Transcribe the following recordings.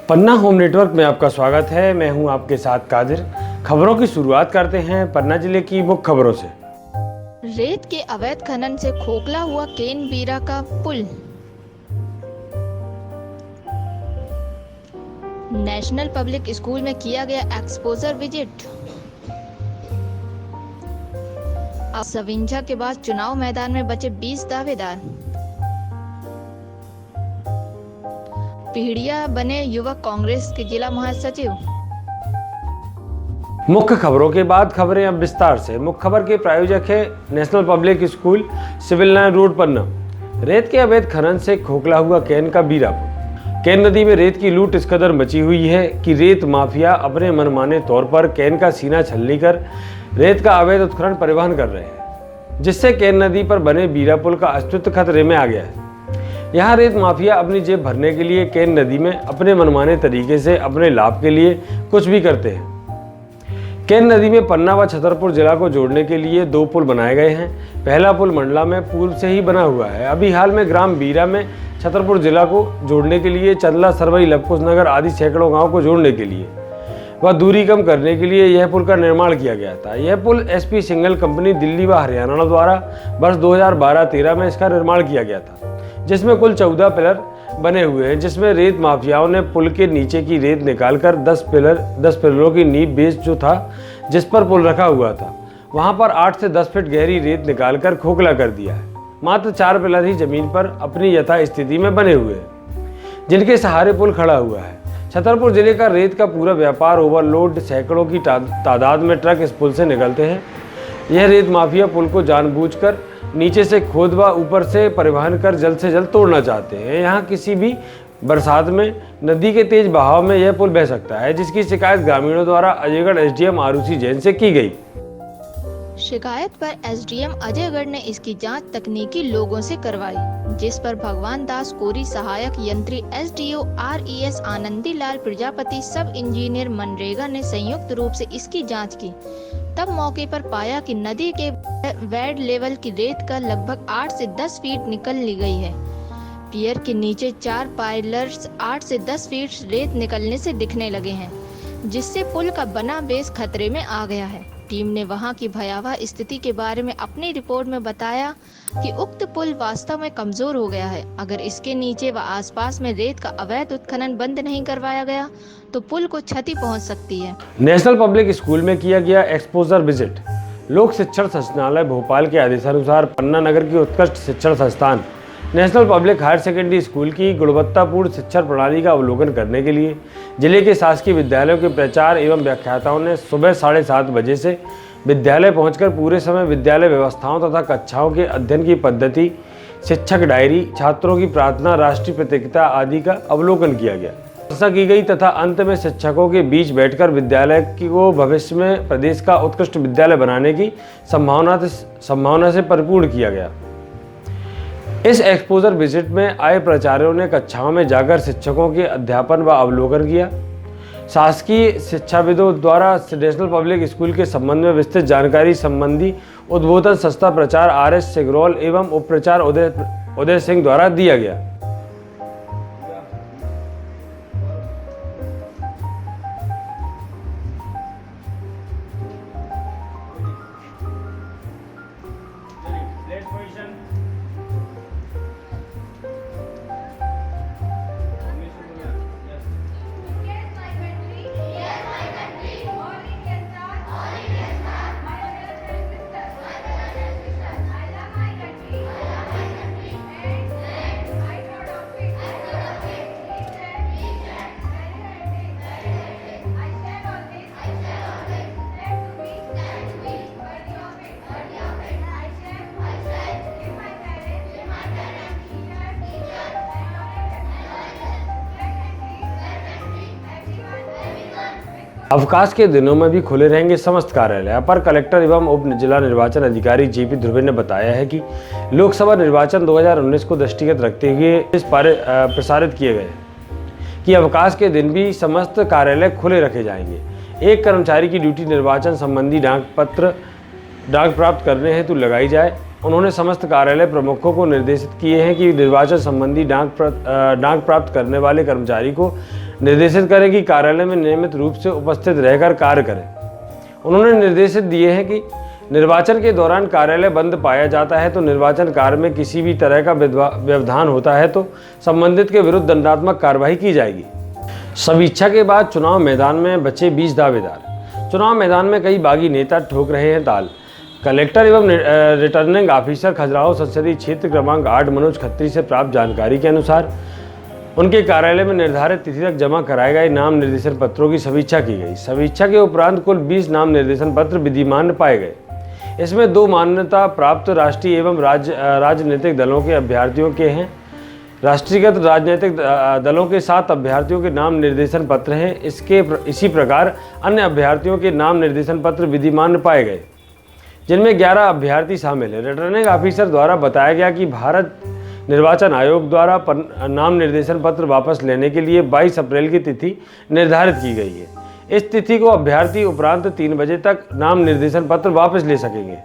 पन्ना home network में आपका स्वागत है। मैं हूं आपके साथ कादिर। खबरों की शुरुआत करते हैं पन्ना जिले की मुख्य खबरों से। रेत के अवैध खनन से खोखला हुआ केन बीरा का पुल। नेशनल पब्लिक स्कूल में किया गया एक्सपोजर विजिट। अब सविंझा के बाद चुनाव मैदान में बचे 20 दावेदार। पीढ़िया बने युवक कांग्रेस के जिला महासचिव। मुख्य खबरों के बाद खबरें अब विस्तार से। मुख्य खबर के प्रायोजक है national public school, civil line road, Panna. रेत के अवैध खनन से खोखला हुआ कैन का बीरा पुल। कैन नदी में रेत की लूट इस कदर मची हुई है कि रेत माफिया अपने मनमाने तौर पर कैन का सीना छलनी कर रेत का अवैध उत्खनन परिवहन कर रहे हैं, जिससे कैन नदी पर बने बीरा पुल का अस्तित्व खतरे में आ गया है। यहाँ रेत माफिया अपनी जेब भरने के लिए कैन नदी में अपने मनमाने तरीके से अपने लाभ के लिए कुछ भी करते हैं। कैन नदी में पन्ना व छतरपुर जिला को जोड़ने के लिए 2 पुल बनाए गए हैं। पहला पुल मंडला में पूर्व से ही बना हुआ है। अभी हाल में ग्राम बीरा में छतरपुर जिला को जोड़ने के लिए चंदला, सरवई, लवकुश नगर आदि सैकड़ों गाँव को जोड़ने के लिए व दूरी कम करने के लिए यह पुल का निर्माण किया गया था। यह पुल SP सिंगल कंपनी दिल्ली व हरियाणा द्वारा वर्ष 2012-13 में इसका निर्माण किया गया था, जिसमें कुल 14 पिलर बने हुए हैं, जिसमें रेत माफियाओं ने पुल के नीचे की रेत निकालकर 10 पिलरों की नींव बेस जो था जिस पर पुल रखा हुआ था वहां पर 8 से 10 फीट गहरी रेत निकालकर खोखला कर दिया है। मात्र 4 पिलर ही जमीन पर अपनी यथा स्थिति में बने हुए हैं, जिनके सहारे पुल खड़ा हुआ है। छतरपुर जिले का रेत का पूरा व्यापार ओवरलोड सैकड़ों की तादाद में ट्रक इस पुल से निकलते हैं। यह रेत माफिया पुल को जानबूझकर नीचे से खोद व ऊपर से परिवहन कर जल्द से जल्द तोड़ना चाहते हैं। यहाँ किसी भी बरसात में नदी के तेज बहाव में यह पुल बह सकता है, जिसकी शिकायत ग्रामीणों द्वारा अजयगढ़ SDM आरुषि जैन से की गई। शिकायत पर SDM अजयगढ़ ने इसकी जांच तकनीकी लोगों से करवाई, जिस पर भगवान दास कोरी, सहायक यंत्री SDO RES आनंदी लाल प्रजापति, सब इंजीनियर मनरेगा ने संयुक्त रूप से इसकी जांच की। तब मौके पर पाया कि नदी के वेड लेवल की रेत का लगभग 8 से 10 फीट निकल ली गई है। पियर के नीचे 4 पाइलर्स 8 से 10 फीट रेत निकलने से दिखने लगे हैं, जिससे पुल का बना बेस खतरे में आ गया है। टीम ने वहां की भयावह स्थिति के बारे में अपनी रिपोर्ट में बताया कि उक्त पुल वास्तव में कमजोर हो गया है। अगर इसके नीचे व आसपास में रेत का अवैध उत्खनन बंद नहीं करवाया गया तो पुल को क्षति पहुंच सकती है। नेशनल पब्लिक स्कूल में किया गया एक्सपोजर विजिट। लोक शिक्षण संचालनालय भोपाल के आदेशानुसार पन्ना नगर की उत्कृष्ट शिक्षण संस्थान national public higher secondary school की गुणवत्तापूर्ण शिक्षण प्रणाली का अवलोकन करने के लिए जिले के शासकीय विद्यालयों के प्राचार्य एवं व्याख्याताओं ने सुबह 7:30 बजे से विद्यालय पहुंचकर पूरे समय विद्यालय व्यवस्थाओं तथा कक्षाओं के अध्ययन की पद्धति, शिक्षक डायरी, छात्रों की प्रार्थना, राष्ट्रीय प्रतियोगिता आदि का अवलोकन किया गया, चर्चा की गई तथा अंत में शिक्षकों के बीच बैठकर विद्यालय को भविष्य में प्रदेश का उत्कृष्ट विद्यालय बनाने की संभावना से परिपूर्ण किया गया। इस एक्सपोजर विजिट में आए प्राचार्यों ने कक्षाओं में जाकर शिक्षकों के अध्यापन व अवलोकन किया। शासकीय शिक्षाविदों द्वारा नेशनल पब्लिक स्कूल के संबंध में विस्तृत जानकारी संबंधी उद्बोधन संस्था प्राचार्य RS सिगरौल एवं उप प्राचार्य उदय सिंह द्वारा दिया गया। अवकाश के दिनों में भी खुले रहेंगे समस्त कार्यालय। अपर कलेक्टर एवं उप जिला निर्वाचन अधिकारी JP ध्रुवे ने बताया है कि लोकसभा निर्वाचन 2019 को दृष्टिगत रखते हुए इस प्रसारित किए गए कि अवकाश के दिन भी समस्त कार्यालय खुले रखे जाएंगे। एक कर्मचारी की ड्यूटी निर्वाचन संबंधी डाक प्राप्त करने हेतु लगाई जाए। उन्होंने समस्त कार्यालय प्रमुखों को निर्देशित किए हैं कि निर्वाचन संबंधी डाक प्राप्त करने वाले कर्मचारी को निर्देशित करें कि कार्यालय में नियमित रूप से उपस्थित रहकर कार्य करें। उन्होंने निर्देशित दिए हैं कि निर्वाचन के दौरान कार्यालय बंद पाया जाता है तो निर्वाचन कार्य में किसी भी तरह का व्यवधान होता है तो संबंधित के विरुद्ध दंडात्मक कार्रवाई की जाएगी। समीक्षा के बाद चुनाव मैदान में बचे 20 दावेदार। चुनाव मैदान में कई बागी नेता ठोक रहे हैं ताल। कलेक्टर एवं रिटर्निंग ऑफिसर खजुराहो संसदीय क्षेत्र क्रमांक 8 मनोज खत्री से प्राप्त जानकारी के अनुसार उनके कार्यालय में निर्धारित तिथि तक जमा कराए गए नाम निर्देशन पत्रों की समीक्षा की गई। समीक्षा के उपरांत कुल 20 नाम निर्देशन पत्र विधिमान्य पाए गए। इसमें 2 मान्यता प्राप्त राष्ट्रीय एवं राजनीतिक दलों के अभ्यर्थियों के हैं। राष्ट्रीयगत राजनीतिक दलों के 7 अभ्यर्थियों के नाम निर्देशन पत्र हैं। इसी प्रकार अन्य अभ्यर्थियों के नाम निर्देशन पत्र विधिमान्य पाए गए, जिनमें 11 अभ्यर्थी शामिल हैं। रिटर्निंग ऑफिसर द्वारा बताया गया कि भारत निर्वाचन आयोग द्वारा नाम निर्देशन पत्र वापस लेने के लिए 22 अप्रैल की तिथि निर्धारित की गई है। इस तिथि को अभ्यर्थी उपरांत 3 बजे तक नाम निर्देशन पत्र वापस ले सकेंगे।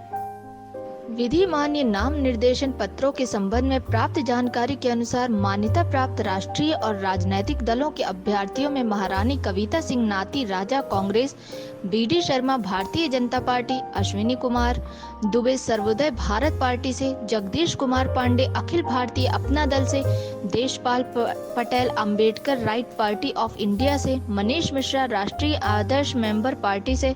विधि मान्य नाम निर्देशन पत्रों के संबंध में प्राप्त जानकारी के अनुसार मान्यता प्राप्त राष्ट्रीय और राजनीतिक दलों के अभ्यर्थियों में महारानी कविता सिंह नाती राजा Congress, BD Sharma Bharatiya Janata party, Ashwini Kumar Dubey Sarvodaya Bharat party से, जगदीश कुमार पांडे अखिल भारतीय अपना दल से, Deshpal Patel Ambedkar right party of India से, मनीष मिश्रा राष्ट्रीय आदर्श मेंबर पार्टी से,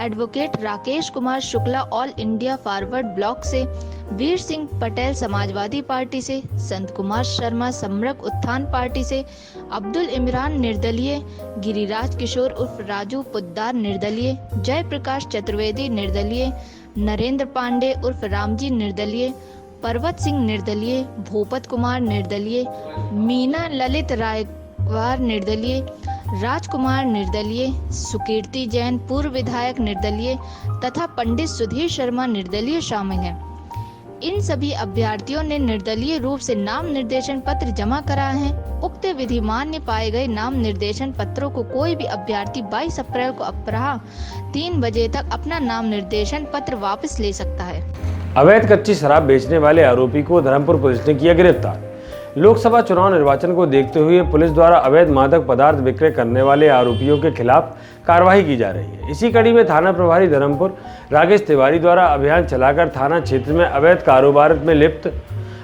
advocate Rakesh Kumar Shukla all India forward block से, वीर सिंह पटेल समाजवादी पार्टी से, संत कुमार शर्मा सम्रक उत्थान पार्टी से, अब्दुल इमरान निर्दलीय, गिरिराज किशोर उर्फ राजू पुद्दार निर्दलीय, जय प्रकाश चतुर्वेदी निर्दलीय, नरेंद्र पांडे उर्फ रामजी निर्दलीय, पर्वत सिंह निर्दलीय, भूपत कुमार निर्दलीय, मीना ललित रायवार निर्दलीय, राजकुमार निर्दलीय, सुकीर्ति जैन पूर्व विधायक निर्दलीय तथा पंडित सुधीर शर्मा निर्दलीय शामिल हैं। इन सभी अभ्यर्थियों ने निर्दलीय रूप से नाम निर्देशन पत्र जमा कराए हैं। उक्त विधि मान्य पाए गए नाम निर्देशन पत्रों को कोई भी अभ्यर्थी 22 अप्रैल को अपराह 3 बजे तक अपना नाम निर्देशन पत्र वापस ले सकता है। अवैध कच्ची शराब बेचने वाले आरोपी को धर्मपुर पुलिस ने किया गिरफ्तार। लोकसभा चुनाव निर्वाचन को देखते हुए पुलिस द्वारा अवैध मादक पदार्थ विक्रय करने वाले आरोपियों के खिलाफ कार्रवाई की जा रही है। इसी कड़ी में थाना प्रभारी धर्मपुर राकेश तिवारी द्वारा अभियान चलाकर थाना क्षेत्र में अवैध कारोबार में लिप्त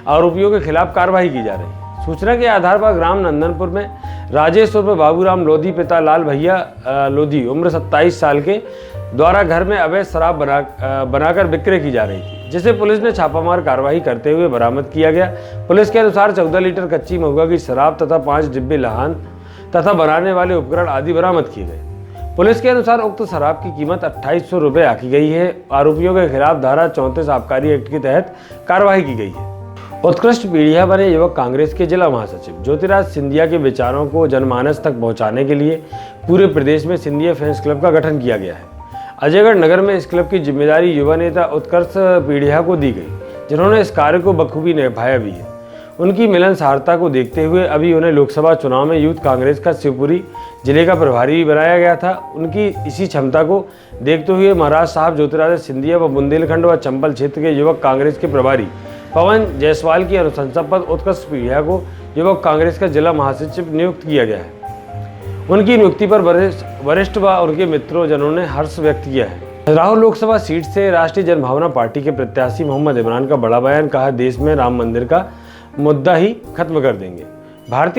आरोपियों के खिलाफ कार्रवाई की जा रही है। सूचना के आधार पर ग्राम नंदनपुर में राजेश उर्फ बाबूराम लोधी पिता लाल भैया लोधी उम्र 27 साल के द्वारा घर में अवैध शराब बनाकर विक्रय की जा रही थी, जिसे पुलिस ने छापामार कार्रवाई करते हुए बरामद किया गया। पुलिस के अनुसार 14 लीटर कच्ची महुआ की शराब तथा 5 डिब्बे लहान तथा बनाने वाले उपकरण आदि बरामद किए गए। पुलिस के अनुसार उक्त शराब की कीमत 2800 रुपये आकी गई है। आरोपियों के खिलाफ धारा 34 आबकारी एक्ट के तहत कार्रवाई की गई है। उत्कृष्ट पीढ़िया बने युवक कांग्रेस के जिला महासचिव ज्योतिराज सिंधिया के विचारों को जनमानस तक पहुंचाने के लिए पूरे प्रदेश में सिंधिया फैंस क्लब का गठन किया गया है। अजयगढ़ नगर में इस क्लब की जिम्मेदारी युवा नेता उत्कर्ष पीढ़िया को दी गई, जिन्होंने इस कार्य को बखूबी निभाया भी है। उनकी मिलनसारता को देखते हुए अभी उन्हें लोकसभा चुनाव में यूथ कांग्रेस का शिवपुरी जिले का प्रभारी भी बनाया गया था। उनकी इसी क्षमता को देखते हुए महाराज साहब ज्योतिराज सिंधिया व बुंदेलखंड व चंबल क्षेत्र के युवक कांग्रेस के प्रभारी पवन जायसवाल की अनुशंसा पर उत्कर्ष पीढ़िया को युवक कांग्रेस का जिला महासचिव नियुक्त किया गया है। उनकी नियुक्ति पर वरिष्ठ व उनके मित्रों जनों ने हर्ष व्यक्त किया है। खजुराहो लोकसभा सीट से राष्ट्रीय जनभावना पार्टी के प्रत्याशी मोहम्मद इमरान का बड़ा बयान, कहा देश में राम मंदिर का मुद्दा ही खत्म कर देंगे। भारत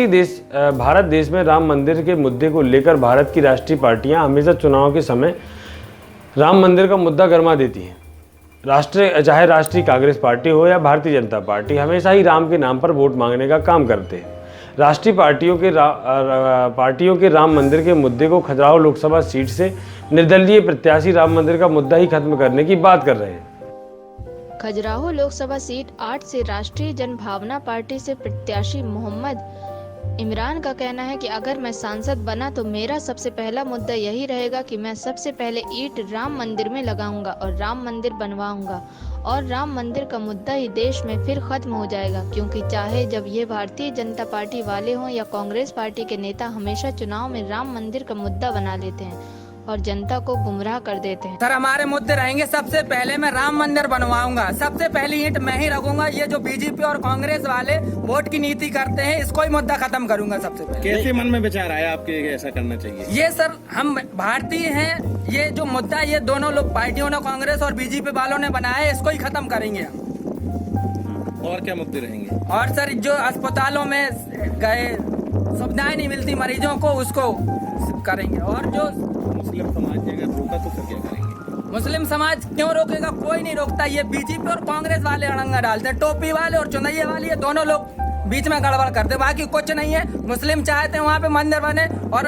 देश में राम मंदिर के मुद्दे को लेकर भारत की राष्ट्रीय पार्टियां हमेशा चुनाव के समय राम मंदिर का मुद्दा गरमा देती हैं। चाहे राष्ट्रीय कांग्रेस पार्टी हो या भारतीय जनता पार्टी, हमेशा ही राम के नाम पर वोट मांगने का काम करते हैं। राष्ट्रीय पार्टियों के राम मंदिर के मुद्दे को खजुराहो लोकसभा सीट से निर्दलीय प्रत्याशी राम मंदिर का मुद्दा ही खत्म करने की बात कर रहे हैं। खजुराहो लोकसभा सीट 8 से राष्ट्रीय जनभावना पार्टी से प्रत्याशी मोहम्मद इमरान का कहना है कि अगर मैं सांसद बना तो मेरा सबसे पहला मुद्दा यही रहेगा कि मैं सबसे पहले ईंट राम मंदिर में लगाऊंगा और राम मंदिर बनवाऊंगा, और राम मंदिर का मुद्दा ही देश में फिर खत्म हो जाएगा। क्योंकि चाहे जब ये भारतीय जनता पार्टी वाले हों या कांग्रेस पार्टी के नेता, हमेशा चुनाव में राम मंदिर का मुद्दा बना लेते हैं और जनता को गुमराह कर देते हैं। सर हमारे मुद्दे रहेंगे, सबसे पहले मैं राम मंदिर बनवाऊंगा, सबसे पहली ईंट मैं ही रखूंगा। ये जो बीजेपी और कांग्रेस वाले वोट की नीति करते हैं, इसको ही मुद्दा खत्म करूंगा सबसे पहले। कैसे मन में विचार आया आपके कि ऐसा करना चाहिए? ये सर हम भारतीय हैं, ये जो मुद्दा ये दोनों लोग पार्टियों ने, कांग्रेस और बीजेपी वालों ने बनाया है, इसको ही खत्म करेंगे हम। और क्या मुद्दे रहेंगे? और सर जो अस्पतालों में गए सुविधाएं नहीं मिलती मरीजों को, उसको करेंगे। और जो मुस्लिम समाज ने अगर रोका तो फिर क्या करेंगे? मुस्लिम समाज क्यों रोकेगा? कोई नहीं रोकता। ये बीजेपी और कांग्रेस वाले अड़ंगा डालते हैं, टोपी वाले और चुनैये वाले, ये दोनों लोग बीच में गड़बड़ करते, बाकी कुछ नहीं है। मुस्लिम चाहते हैं वहाँ पे मंदिर बने और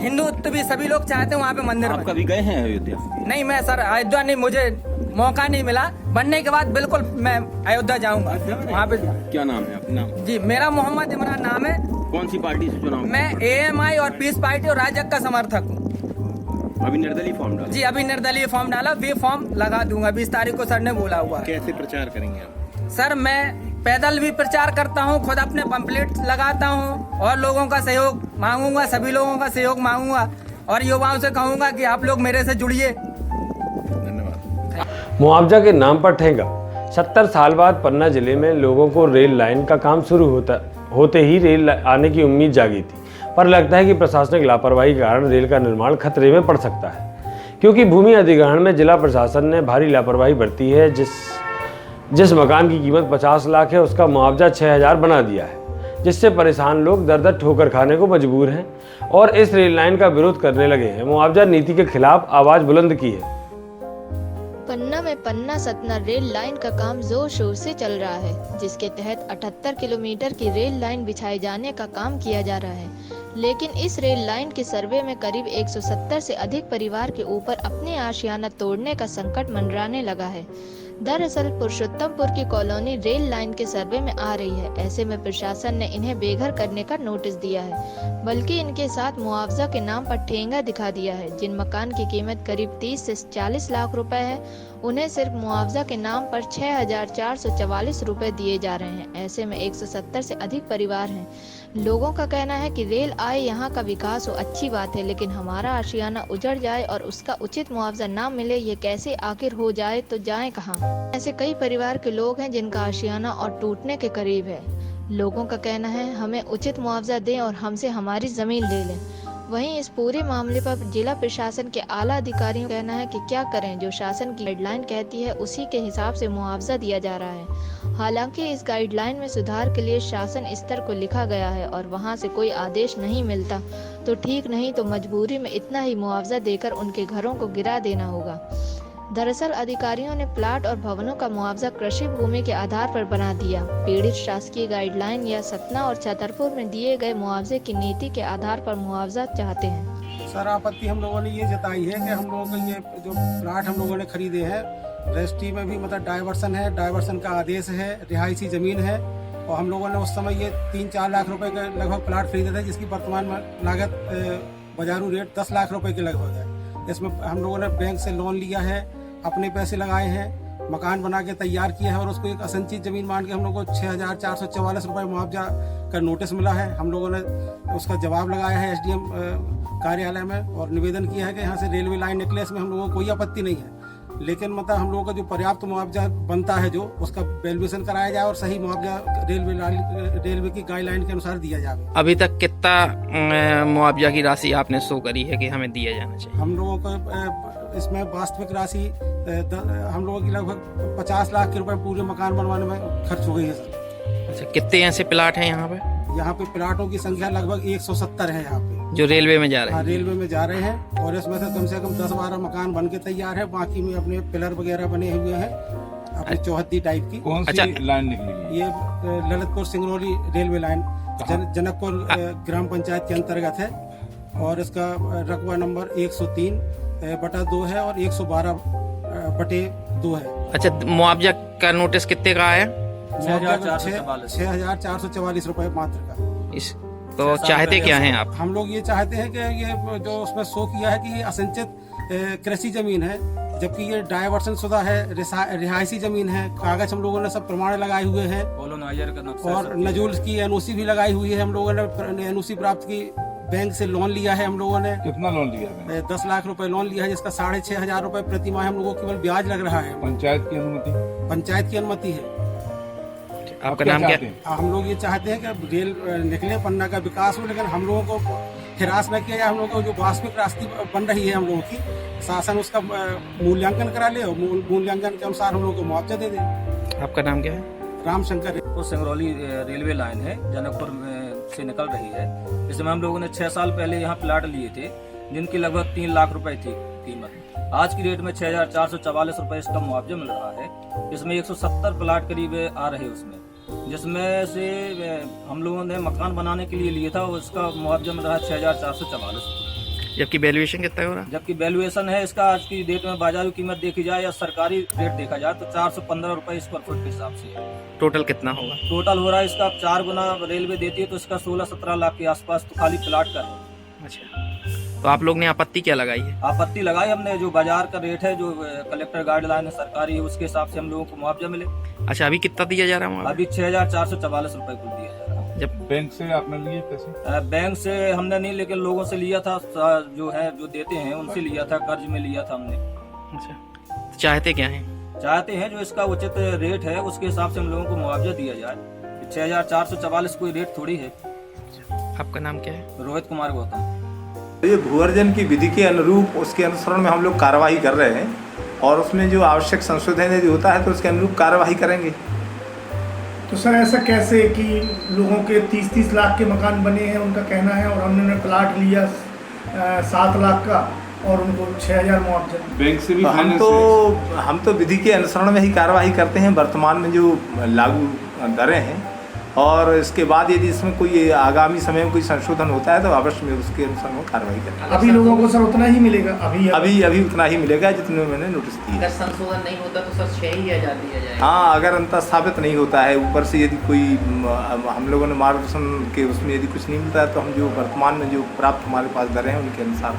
हिंदू भी सभी लोग चाहते हैं वहाँ पे मंदिर आप बने। कभी गए हैं अयोध्या? नहीं, मैं सर अयोध्या नहीं, मुझे मौका नहीं मिला। बनने के बाद बिल्कुल मैं अयोध्या जाऊंगा वहाँ पे। क्या नाम है आपका? नाम? जी मेरा मोहम्मद इमरान नाम है। कौन सी पार्टी से चुनाव? मैं AMI और पीस पार्टी और राजग का समर्थक हूँ। अभी निर्दलीय फॉर्म डाला? जी अभी निर्दलीय फॉर्म डाला, वे फॉर्म लगा दूंगा, 20 तारीख को सर ने बोला हुआ है। कैसे प्रचार करेंगे आप? सर मैं पैदल भी प्रचार करता हूँ, खुद अपने पंपलेट लगाता हूँ और लोगों का सहयोग मांगूंगा, सभी लोगों का सहयोग मांगूंगा और युवाओं से कहूंगा कि आप लोग मेरे से जुड़िए। धन्यवाद। मुआवजा के नाम पर ठेंगा। 70 साल बाद पन्ना जिले में लोगों को रेल लाइन का काम शुरू होते ही रेल आने की उम्मीद जागी थी, पर लगता है कि प्रशासनिक लापरवाही के कारण रेल का निर्माण खतरे में पड़ सकता है, क्योंकि भूमि अधिग्रहण में जिला प्रशासन ने भारी लापरवाही बरती है। जिस मकान की कीमत 50 लाख है उसका मुआवजा 6000 बना दिया है, जिससे परेशान लोग दर दर ठोकर खाने को मजबूर हैं और इस रेल लाइन का विरोध करने लगे हैं। मुआवजा नीति के खिलाफ आवाज बुलंद की है। पन्ना में पन्ना सतना रेल लाइन का काम जोर शोर से चल रहा है, जिसके तहत 78 किलोमीटर की रेल लाइन बिछाए जाने का काम किया जा रहा है। लेकिन इस रेल लाइन के सर्वे में करीब 170 से अधिक परिवार के ऊपर अपने आशियाना तोड़ने का संकट मंडराने लगा है। दरअसल पुरुषोत्तमपुर की कॉलोनी रेल लाइन के सर्वे में आ रही है। ऐसे में प्रशासन ने इन्हें बेघर करने का नोटिस दिया है, बल्कि इनके साथ मुआवजा के नाम पर ठेंगा दिखा दिया है। जिन मकान की कीमत करीब 30 से 40 लाख रुपए है, उन्हें सिर्फ मुआवजा के नाम पर 6444 रुपए दिए जा रहे हैं। ऐसे में 170 से अधिक परिवार हैं। लोगों का कहना है कि रेल आए, यहाँ का विकास हो, अच्छी बात है, लेकिन हमारा आशियाना उजड़ जाए और उसका उचित मुआवजा ना मिले, ये कैसे आखिर हो जाए तो जाए कहाँ। ऐसे कई परिवार के लोग हैं जिनका आशियाना और टूटने के करीब है। लोगों का कहना है हमें उचित मुआवजा दें और हमसे हमारी जमीन ले लें। वहीं इस पूरे मामले पर जिला प्रशासन के आला अधिकारियों का कहना है कि क्या करें, जो शासन की गाइडलाइन कहती है उसी के हिसाब से मुआवजा दिया जा रहा है। हालांकि इस गाइडलाइन में सुधार के लिए शासन स्तर को लिखा गया है और वहां से कोई आदेश नहीं मिलता तो ठीक, नहीं तो मजबूरी में इतना ही मुआवजा देकर उनके घरों को गिरा देना होगा। दरअसल अधिकारियों ने प्लाट और भवनों का मुआवजा कृषि भूमि के आधार पर बना दिया। पीड़ित शासकीय गाइडलाइन या सतना और छतरपुर में दिए गए मुआवजे की नीति के आधार पर मुआवजा चाहते हैं। सर आपत्ति हम लोगों ने ये जताई है कि हम लोगों को ये जो प्लाट हम लोगों ने खरीदे हैं, रजिस्ट्री में भी मतलब डाइवर्सन है, डाइवर्सन का आदेश है, रिहायशी जमीन है और हम लोगों ने उस समय ये 3-4 लाख रुपए के लगभग प्लाट खरीदे थे, जिसकी वर्तमान लागत बाजारू रेट 10 लाख रुपए के लगभग है। इसमें हम लोगों ने बैंक से लोन लिया है, अपने पैसे लगाए हैं, मकान बना के तैयार किया है और उसको एक असंचित जमीन मान के हम लोग को 6444 रुपये मुआवजा का नोटिस मिला है। हम लोगों ने उसका जवाब लगाया है SDM कार्यालय में और निवेदन किया है कि यहाँ से रेलवे लाइन निकले, इसमें हम लोगों को कोई आपत्ति नहीं है, लेकिन मतलब हम लोगों का जो पर्याप्त मुआवजा बनता है जो उसका वैल्यूएशन कराया जाए और सही मुआवजा रेलवे की गाइडलाइन के अनुसार दिया जाए। अभी तक कितना मुआवजा की राशि आपने शो करी है कि हमें दिया जाना चाहिए? हम लोगों को इसमें वास्तविक राशि हम लोगों की लगभग 50 लाख के रुपए पूरे मकान बनवाने में खर्च हो गई है सर। अच्छा, कितने ऐसे प्लाट हैं यहाँ पे? यहाँ पे प्लाटों की संख्या लगभग 170 है यहाँ पे, जो रेलवे में जा रहे हाँ हैं? रेलवे में जा रहे हैं और इसमें से कम 10-12 मकान बन के तैयार है, बाकी में अपने पिलर वगैरह बने हुए हैं अपनी चौहद्दी टाइप की। कौन सी लाइन निकली? ये ललितपुर सिंगरौली रेलवे लाइन जनकपुर ग्राम पंचायत के अंतर्गत है और इसका रकबा नंबर 103/2 है और 112/2 है। अच्छा, मुआवजा का नोटिस कितने का आया? 6444 रुपए मात्र का। इस तो चाहते क्या हैं आप? हम लोग ये चाहते हैं कि ये जो उसमें शो किया है कि ये असंचित कृषि जमीन है, जबकि ये डायवर्सन शुदा है, रिहायशी जमीन है। कागज हम लोगों ने सब प्रमाण लगाए हुए हैं और नजूल की NOC भी लगाई हुई है। हम लोगों ने NOC प्राप्त की बैंक से लोन लिया है हम लोगों ने। कितना लोन लिया है? 10 लाख रुपए लोन लिया है, जिसका 6,500 रुपए प्रति माह हम लोगों को केवल ब्याज लग रहा है। पंचायत की अनुमति? पंचायत की अनुमति है। आपका नाम क्या है? हम लोग ये चाहते हैं कि रेल निकले, पन्ना का विकास हो, लेकिन हम लोगों को हिरास न किया जाए। हम लोगों को जो वास्तविक रास्ते बन रही है हम लोगों की, शासन उसका मूल्यांकन करा ले और मूल्यांकन के अनुसार हम लोगों को मुआवजा दे दे। आपका नाम क्या है? रामशंकर। तो सिंगरौली रेलवे लाइन है, जनकपुर से निकल रही है। इसमें हम लोगों ने 6 साल पहले यहाँ प्लाट लिए थे, जिनकी लगभग 3 लाख रुपए थी कीमत। आज की डेट में 6,444 रुपए इसका मुआवजा मिल रहा है। इसमें 170 प्लाट करीब आ रहे उसमें, जिसमें से हम लोगों ने मकान बनाने के लिए लिया था, उसका मुआवजा मिल रहा है 6,444। जबकि वैल्यूएशन कितना हो रहा है? जबकि वैल्यूएशन है इसका आज की डेट में बाजारी कीमत देखी जाए या सरकारी रेट देखा जाए तो 415 रुपए स्क्वायर फुट के हिसाब से। टोटल कितना होगा? टोटल हो रहा है इसका 4 गुना रेलवे देती है तो इसका 16-17 लाख के आसपास तो खाली प्लाट का है। अच्छा, तो आप लोग ने आपत्ति क्या लगाई है? आपत्ति लगाई हमने, जो बाजार का रेट है, जो कलेक्टर गाइडलाइन है सरकारी है, उसके हिसाब से हम लोगों को मुआवजा मिले। अच्छा, अभी कितना दिया जा रहा है? अभी 6,444 रुपए कुल दिया जा रहा है। जब बैंक से आपने लिए पैसे? बैंक से हमने नहीं, लेकिन लोगों से लिया था, जो है जो देते हैं उनसे लिया था, कर्ज में लिया था हमने। अच्छा, तो चाहते क्या हैं? चाहते हैं जो इसका उचित रेट है उसके हिसाब से हम लोगों को मुआवजा दिया जाए। 6,444 कोई रेट थोड़ी है। आपका नाम क्या है? रोहित कुमार गौतम। ये भूअर्जन की विधि के अनुरूप उसके अनुसरण में हम लोग कार्रवाई कर रहे हैं और उसमें जो आवश्यक संशोधन यदि होता है तो उसके अनुरूप कार्रवाई करेंगे। तो सर ऐसा कैसे कि लोगों के 30-30 लाख के मकान बने हैं उनका कहना है, और हमने प्लाट लिया 7 लाख का और उनको 6,000 मुआवजा? बैंक से भी हम तो विधि के अनुसरण में ही कार्रवाई करते हैं, वर्तमान में जो लागू दरें हैं, और इसके बाद यदि इसमें कोई आगामी समय में कोई संशोधन होता है तो अवश्य में उसके अनुसार वो कार्रवाई करेंगे। अभी लोगों को सर उतना ही मिलेगा? अभी उतना ही मिलेगा जितने मैंने नोटिस दिए। अगर संशोधन नहीं होता तो सर 6,000 दिया जाएगा? हाँ, अगर अंतर स्थापित नहीं होता है, ऊपर से यदि कोई हम लोगों ने मार्गदर्शन के उसमें यदि कुछ नहीं मिलता है तो हम जो वर्तमान में जो प्राप्त हमारे पास दरें हैं उनके अनुसार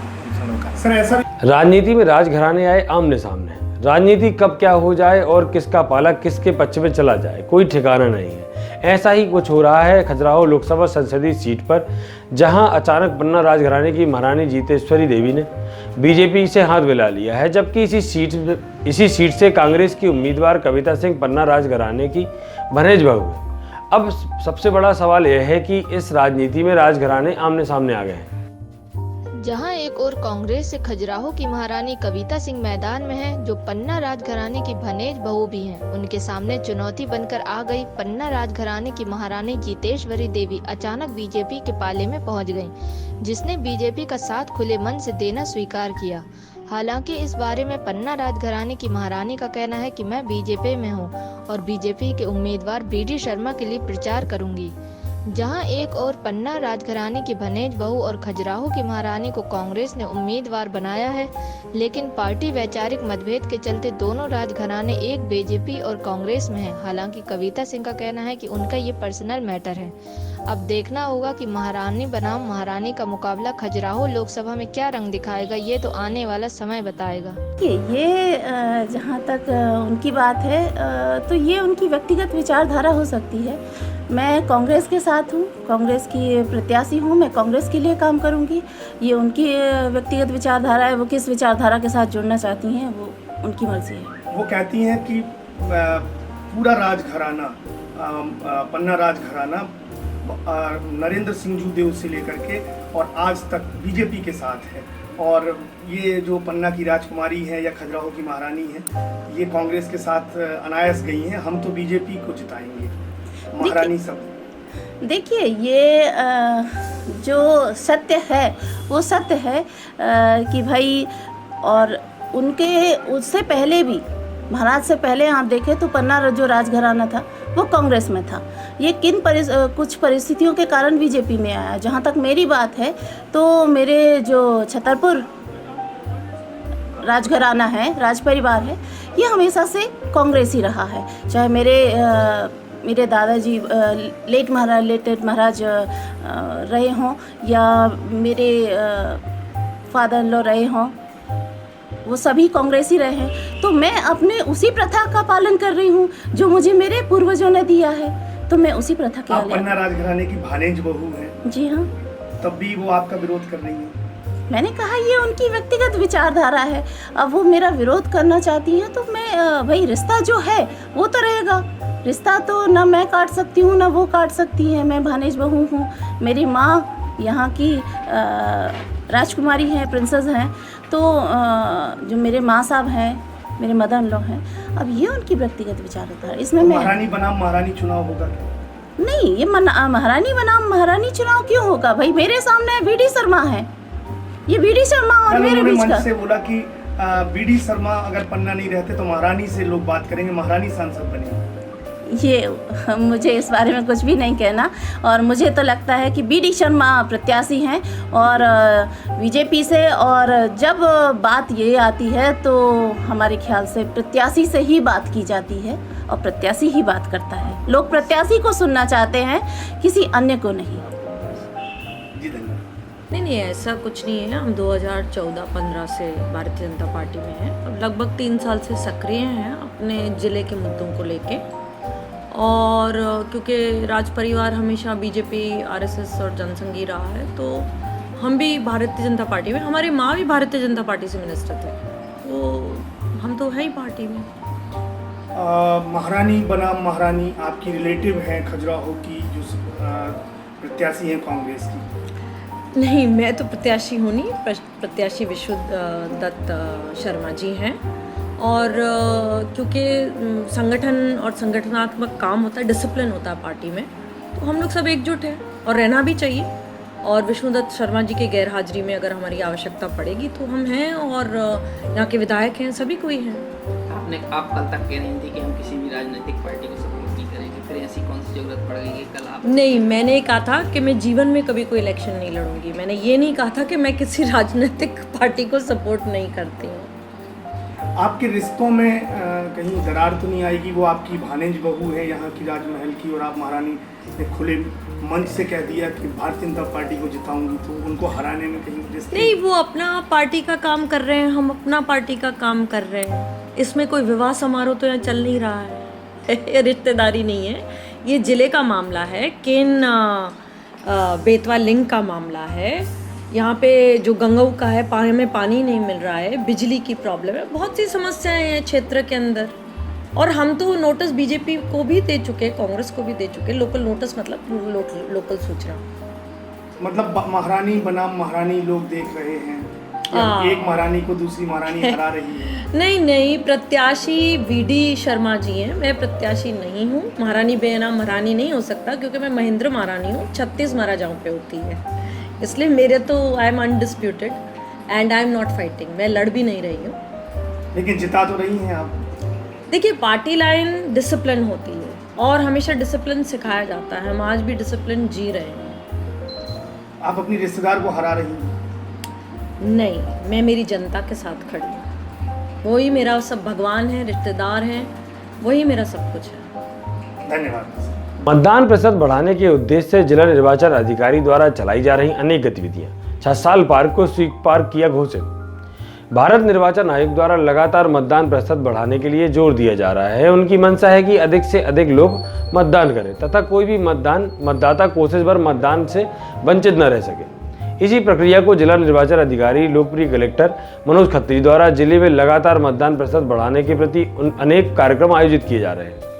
सर ऐसा राजनीति में राजघराने आए आमने सामने। राजनीति कब क्या हो जाए और किसका पाला किसके पक्ष में चला जाए कोई ठिकाना नहीं है। ऐसा ही कुछ हो रहा है खजुराहो लोकसभा संसदीय सीट पर, जहां अचानक पन्ना राजघराने की महारानी जीतेश्वरी देवी ने बीजेपी से हाथ मिला लिया है, जबकि इसी सीट से कांग्रेस की उम्मीदवार कविता सिंह पन्ना राजघराने की भनेज बहू है। अब सबसे बड़ा सवाल यह है कि इस राजनीति में राजघराने आमने सामने आ गए हैं। जहां एक और कांग्रेस से खजुराहो की महारानी कविता सिंह मैदान में है, जो पन्ना राजघराने की भनेज बहू भी हैं। उनके सामने चुनौती बनकर आ गई पन्ना राजघराने की महारानी जीतेश्वरी देवी अचानक बीजेपी के पाले में पहुंच गईं, जिसने बीजेपी का साथ खुले मन से देना स्वीकार किया। हालांकि इस बारे में पन्ना राजघराने की महारानी का कहना है कि मैं बीजेपी में हूं और बीजेपी के उम्मीदवार BD शर्मा के लिए प्रचार करूंगी। जहां एक और पन्ना राजघराने की भनेज बहू और खजुराहो की महारानी को कांग्रेस ने उम्मीदवार बनाया है, लेकिन पार्टी वैचारिक मतभेद के चलते दोनों राजघराने एक बीजेपी और कांग्रेस में हैं। हालांकि कविता सिंह का कहना है कि उनका ये पर्सनल मैटर है। अब देखना होगा कि महारानी बनाम महारानी का मुकाबला खजुराहो लोकसभा में क्या रंग दिखाएगा, ये तो आने वाला समय बताएगा। ये जहाँ तक उनकी बात है तो ये उनकी व्यक्तिगत विचारधारा हो सकती है। मैं कांग्रेस के साथ हूँ, कांग्रेस की प्रत्याशी हूँ, मैं कांग्रेस के लिए काम करूँगी। ये उनकी व्यक्तिगत विचारधारा है, वो किस विचारधारा के साथ जुड़ना चाहती हैं वो उनकी मर्जी है। वो कहती हैं कि पूरा राजघराना, पन्ना राजघराना नरेंद्र सिंह जूदेव से लेकर के और आज तक बीजेपी के साथ है, और ये जो पन्ना की राजकुमारी है या खजुराहो की महारानी है ये कांग्रेस के साथ अनायास गई हैं। हम तो बीजेपी को जिताएंगे, महारानी सब। देखिए, ये जो सत्य है वो सत्य है कि भाई, और उनके उससे पहले भी, महाराज से पहले आप देखें तो पन्ना जो राजघराना था वो कांग्रेस में था। ये कुछ परिस्थितियों के कारण बीजेपी में आया। जहाँ तक मेरी बात है तो मेरे जो छतरपुर राजघराना है, राज परिवार है, ये हमेशा से कांग्रेस ही रहा है। चाहे मेरे दादाजी लेटेड महाराज रहे हों या मेरे फादर इन लॉ रहे हों, वो सभी कांग्रेस ही रहे हैं। तो मैं अपने उसी प्रथा का पालन कर रही हूँ जो मुझे मेरे पूर्वजों ने दिया है, तो मैं उसी प्रथा के। आप पन्ना राजघराने की भानेज बहू हैं? जी हाँ। तब भी वो आपका विरोध कर रही है। मैंने कहा ये उनकी व्यक्तिगत विचारधारा है। अब वो मेरा विरोध करना चाहती हैं तो मैं भाई रिश्ता जो है वो तो रहेगा। रिश्ता तो ना मैं काट सकती हूँ ना वो काट सकती हैं। मैं भानेज बहू हूँ, मेरी माँ यहाँ की राजकुमारी हैं, प्रिंसेस हैं। तो जो मेरे माँ साहब हैं, मेरे मदर इन लॉ हैं, अब ये उनकी व्यक्तिगत विचारधारा। इसमें मैं महारानी बनाम महारानी चुनाव होगा क्या? नहीं, ये महारानी बनाम महारानी चुनाव क्यों होगा भाई? मेरे सामने वीडी शर्मा है, ये वीडी शर्मा और मेरे बीच का। से बोला कि वीडी शर्मा अगर पन्ना नहीं रहते तो महारानी से लोग बात करेंगे, महारानी सांसद बनेंगे। ये मुझे इस बारे में कुछ भी नहीं कहना। और मुझे तो लगता है कि वीडी शर्मा प्रत्याशी हैं और बीजेपी से, और जब बात ये आती है तो हमारे ख्याल से प्रत्याशी से ही बात की जाती है और प्रत्याशी ही बात करता है। लोग प्रत्याशी को सुनना चाहते हैं, किसी अन्य को नहीं। नहीं, ऐसा कुछ नहीं है। हम 2014-15 से भारतीय जनता पार्टी में हैं। अब लगभग 3 साल से सक्रिय हैं अपने ज़िले के मुद्दों को लेके। और क्योंकि राज परिवार हमेशा बीजेपी, आरएसएस और जनसंघी रहा है, तो हम भी भारतीय जनता पार्टी में, हमारे माँ भी भारतीय जनता पार्टी से मिनिस्टर थे, तो हम तो है ही पार्टी में। महारानी बनाम महारानी आपकी रिलेटिव हैं खजुराहो की, जो प्रत्याशी हैं कांग्रेस की? नहीं, मैं तो प्रत्याशी हूँ नहीं। प्रत्याशी विश्वदत्त शर्मा जी हैं। और क्योंकि संगठन और संगठनात्मक काम होता है, डिसिप्लिन होता है पार्टी में, तो हम लोग सब एकजुट हैं और रहना भी चाहिए। और विष्णुदत्त शर्मा जी के गैर हाजिरी में अगर हमारी आवश्यकता पड़ेगी तो हम हैं, और यहाँ के विधायक हैं, सभी कोई हैं। आप कल तक कह रही थी कि हम किसी भी राजनीतिक पार्टी को सपोर्ट नहीं करेंगे, फिर ऐसी कौन सी जरूरत पड़ गई है कल आप? नहीं, मैंने कहा था कि मैं जीवन में कभी कोई इलेक्शन नहीं लड़ूंगी। मैंने ये नहीं कहा था कि मैं किसी राजनीतिक पार्टी को सपोर्ट नहीं करती हूँ। आपके रिश्तों में कहीं दरार तो नहीं आएगी? वो आपकी भानेज बहू है यहाँ की राजमहल की, और आप महारानी ने खुले मंच से कह दिया कि भारतीय जनता पार्टी को जिताऊंगी, तो उनको हराने में कहीं रिश्ते? नहीं, वो अपना पार्टी का काम कर रहे हैं, हम अपना पार्टी का काम कर रहे हैं। इसमें कोई विवाह समारोह तो यहाँ चल नहीं रहा है। रिश्तेदारी नहीं है, ये ज़िले का मामला है, केन बेतवा लिंक का मामला है। यहाँ पे जो गंगाऊ का है, पानी में पानी नहीं मिल रहा है, बिजली की प्रॉब्लम है, बहुत सी समस्याएं हैं क्षेत्र के अंदर। और हम तो नोटिस बीजेपी को भी दे चुके, कांग्रेस को भी दे चुके। लोकल नोटिस मतलब लोकल सूचना, मतलब महारानी बनाम महारानी लोग देख रहे हैं, एक महारानी को दूसरी महारानी हरा रही है। नहीं, प्रत्याशी वीडी शर्मा जी हैं, मैं प्रत्याशी नहीं हूँ। महारानी बेना महारानी नहीं हो सकता, क्योंकि मैं महेंद्र महारानी हूँ, 36 महाराजाओं पे होती है, इसलिए मेरे तो I am undisputed and I am not fighting. मैं लड़ भी नहीं रही हूँ। लेकिन जिता तो रही हैं आप। देखिए, पार्टी लाइन डिसिप्लिन होती है और हमेशा डिसिप्लिन सिखाया जाता है। हम आज भी डिसिप्लिन जी रहे हैं। आप अपनी रिश्तेदार को हरा रही हैं? नहीं, मैं मेरी जनता के साथ खड़ी हूँ। वही मेरा सब भगवान है, रिश्तेदार हैं, वही मेरा सब कुछ है। धन्यवाद। मतदान प्रतिशत बढ़ाने के उद्देश्य से जिला निर्वाचन अधिकारी द्वारा चलाई जा रही अनेक गतिविधियां। 6 साल पार्क को स्वीप पार्क किया घोषित। भारत निर्वाचन आयोग द्वारा लगातार मतदान प्रतिशत बढ़ाने के लिए जोर दिया जा रहा है। उनकी मंशा है कि अधिक से अधिक लोग मतदान करें तथा कोई भी मतदाता कोशिश भर मतदान से वंचित न रह सके। इसी प्रक्रिया को जिला निर्वाचन अधिकारी लोकप्रिय कलेक्टर मनोज खत्री द्वारा जिले में लगातार मतदान प्रतिशत बढ़ाने के प्रति अनेक कार्यक्रम आयोजित किए जा रहे हैं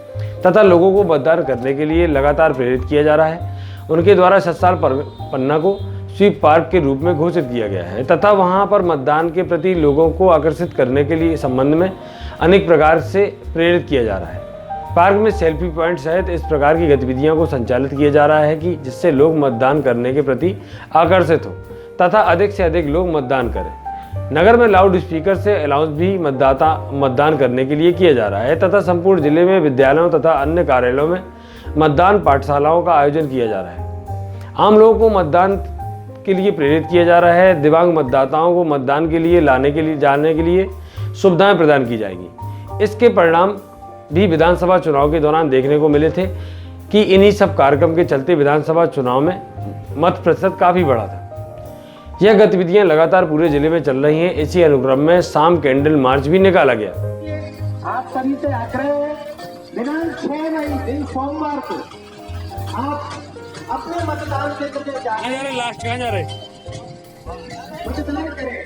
तथा लोगों को मतदान करने के लिए लगातार प्रेरित किया जा रहा है। उनके द्वारा 7 साल पन्ना को स्वीप पार्क के रूप में घोषित किया गया है तथा वहां पर मतदान के प्रति लोगों को आकर्षित करने के लिए संबंध में अनेक प्रकार से प्रेरित किया जा रहा है। पार्क में सेल्फी पॉइंट सहित इस प्रकार की गतिविधियों को संचालित किया जा रहा है कि जिससे लोग मतदान करने के प्रति आकर्षित हो तथा अधिक से अधिक लोग मतदान करें। नगर में लाउड स्पीकर से अनाउंस भी मतदान करने के लिए किया जा रहा है तथा संपूर्ण जिले में विद्यालयों तथा अन्य कार्यालयों में मतदान पाठशालाओं का आयोजन किया जा रहा है। आम लोगों को मतदान के लिए प्रेरित किया जा रहा है। दिव्यांग मतदाताओं को मतदान के लिए जाने के लिए सुविधाएं प्रदान की जाएंगी। इसके परिणाम भी विधानसभा चुनाव के दौरान देखने को मिले थे कि इन्हीं सब कार्यक्रम के चलते विधानसभा चुनाव में मत प्रतिशत काफी बढ़ा था। यह गतिविधियां लगातार पूरे जिले में चल रही हैं। इसी अनुक्रम में शाम कैंडल मार्च भी निकाला गया। आप सभी से आग्रह है, दिनांक 6 मई दिन सोमवार को आप अपने मतदान केंद्र पे जाए, लास्ट कहाँ जा रहे? मतदान करें।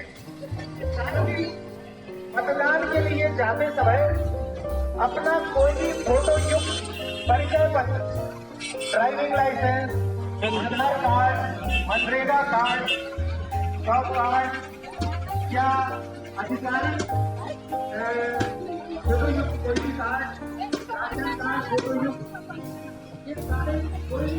मतदान के लिए जाते समय अपना कोई भी फोटो युक्त परिचय पत्र, driving licence, Aadhaar card, MNREGA card, job card या अधिकारी फोटो युक्त कोई भी कार्ड, राशन कार्ड फोटो युक्त, ये सारे कोई